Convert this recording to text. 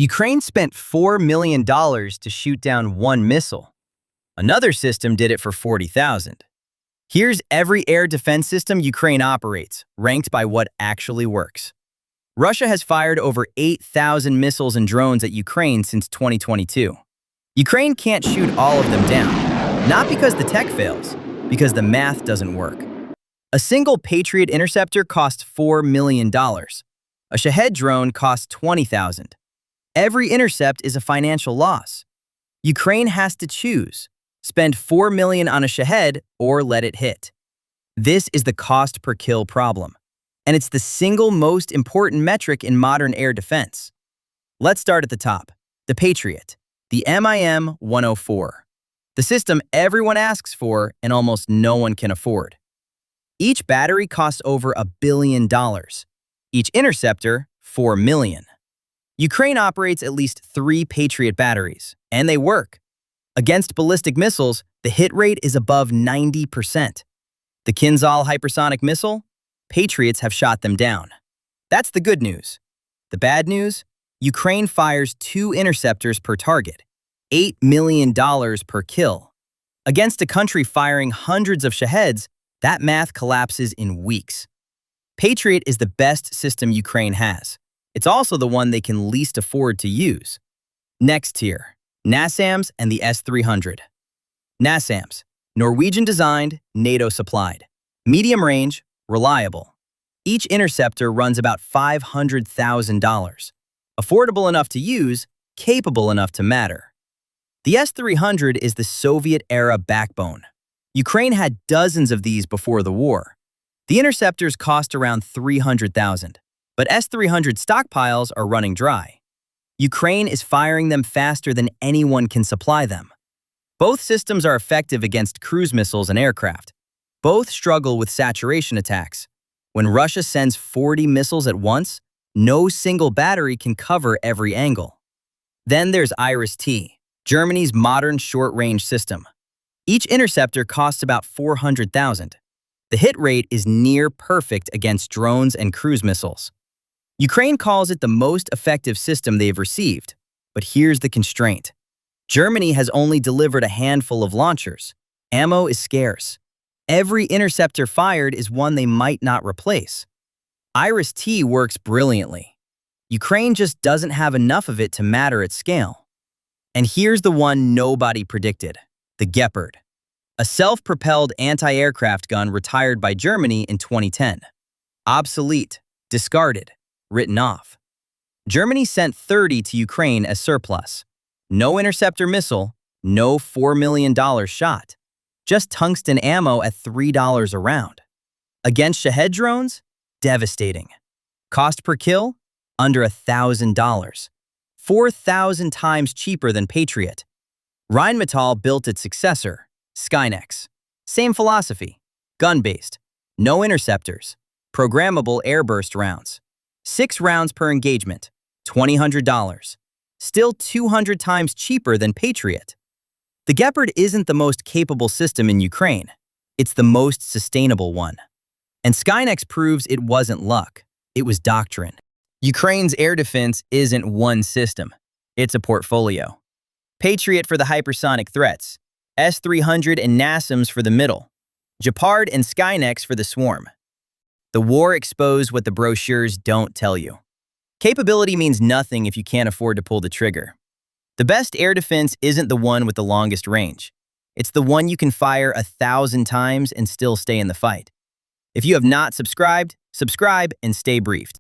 Ukraine spent $4 million to shoot down one missile. Another system did it for 40,000. Here's every air defense system Ukraine operates, ranked by what actually works. Russia has fired over 8,000 missiles and drones at Ukraine since 2022. Ukraine can't shoot all of them down, not because the tech fails, because the math doesn't work. A single Patriot interceptor costs $4 million. A Shahed drone costs 20,000. Every intercept is a financial loss. Ukraine has to choose: spend $4 million on a Shahed or let it hit. This is the cost per kill problem, and it's the single most important metric in modern air defense. Let's start at the top. The Patriot, the MIM-104. The system everyone asks for and almost no one can afford. Each battery costs over $1 billion. Each interceptor, $4 million. Ukraine operates at least 3 Patriot batteries, and they work. Against ballistic missiles, the hit rate is above 90%. The Kinzhal hypersonic missile? Patriots have shot them down. That's the good news. The bad news? Ukraine fires 2 interceptors per target, $8 million per kill. Against a country firing hundreds of Shaheds, that math collapses in weeks. Patriot is the best system Ukraine has. It's also the one they can least afford to use. Next tier, NASAMS and the S-300. NASAMS, Norwegian-designed, NATO-supplied. Medium range, reliable. Each interceptor runs about $500,000. Affordable enough to use, capable enough to matter. The S-300 is the Soviet-era backbone. Ukraine had dozens of these before the war. The interceptors cost around $300,000, but S-300 stockpiles are running dry. Ukraine is firing them faster than anyone can supply them. Both systems are effective against cruise missiles and aircraft. Both struggle with saturation attacks. When Russia sends 40 missiles at once, no single battery can cover every angle. Then there's IRIS-T, Germany's modern short-range system. Each interceptor costs about $400,000. The hit rate is near perfect against drones and cruise missiles. Ukraine calls it the most effective system they've received, but here's the constraint. Germany has only delivered a handful of launchers. Ammo is scarce. Every interceptor fired is one they might not replace. IRIS-T works brilliantly. Ukraine just doesn't have enough of it to matter at scale. And here's the one nobody predicted: the Gepard, a self-propelled anti-aircraft gun retired by Germany in 2010. Obsolete, discarded, written off. Germany sent 30 to Ukraine as surplus. No interceptor missile, no $4 million shot. Just tungsten ammo at $3 a round. Against Shahed drones? Devastating. Cost per kill? Under $1,000. 4,000 times cheaper than Patriot. Rheinmetall built its successor, Skynex. Same philosophy. Gun-based. No interceptors. Programmable airburst rounds. 6 rounds per engagement. $2,000. Still 200 times cheaper than Patriot. The Gepard isn't the most capable system in Ukraine. It's the most sustainable one. And Skynex proves it wasn't luck. It was doctrine. Ukraine's air defense isn't one system. It's a portfolio. Patriot for the hypersonic threats. S-300 and NASAMS for the middle. Gepard and Skynex for the swarm. The war exposed what the brochures don't tell you. Capability means nothing if you can't afford to pull the trigger. The best air defense isn't the one with the longest range. It's the one you can fire 1,000 times and still stay in the fight. If you have not subscribed, subscribe and stay briefed.